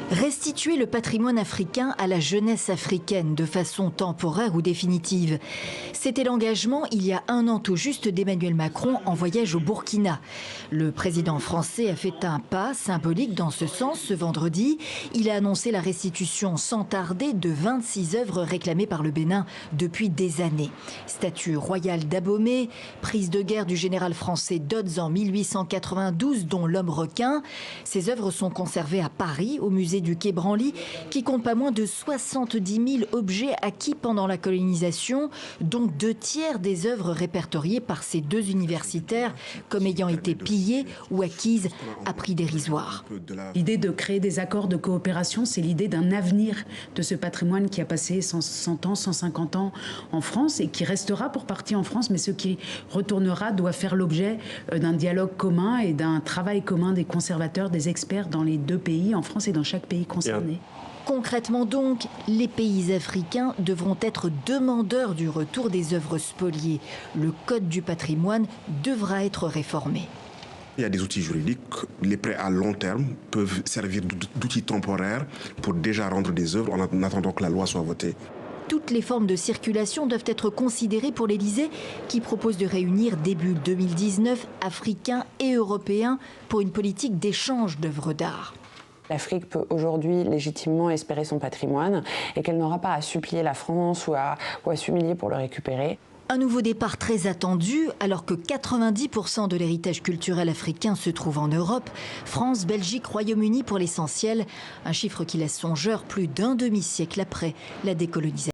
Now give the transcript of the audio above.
Restituer le patrimoine africain à la jeunesse africaine de façon temporaire ou définitive. C'était l'engagement il y a un an tout juste d'Emmanuel Macron en voyage au Burkina. Le président français a fait un pas symbolique dans ce sens ce vendredi. Il a annoncé la restitution sans tarder de 26 œuvres réclamées par le Bénin depuis des années. Statue royale d'Abomey, prise de guerre du général français Dodds en 1892 dont l'homme requin. Ces œuvres sont conservées à Paris au musée du Quai Branly qui compte pas moins de 70 000 objets acquis pendant la colonisation, dont 2/3 des œuvres répertoriées par ces deux universitaires comme ayant été pillées ou acquises à prix dérisoire. L'idée de créer des accords de coopération, c'est l'idée d'un avenir de ce patrimoine qui a passé 100 ans, 150 ans en France et qui restera pour partie en France, mais ce qui retournera doit faire l'objet d'un dialogue commun et d'un travail commun des conservateurs, des experts dans les deux pays, en France et dans chaque pays concerné. Concrètement donc, les pays africains devront être demandeurs du retour des œuvres spoliées. Le code du patrimoine devra être réformé. Il y a des outils juridiques. Les prêts à long terme peuvent servir d'outils temporaires pour déjà rendre des œuvres en attendant que la loi soit votée. Toutes les formes de circulation doivent être considérées pour l'Élysée, qui propose de réunir début 2019 Africains et Européens pour une politique d'échange d'œuvres d'art. L'Afrique peut aujourd'hui légitimement espérer son patrimoine et qu'elle n'aura pas à supplier la France ou à s'humilier pour le récupérer. Un nouveau départ très attendu, alors que 90% de l'héritage culturel africain se trouve en Europe, France, Belgique, Royaume-Uni pour l'essentiel, un chiffre qui laisse songeur plus d'un demi-siècle après la décolonisation.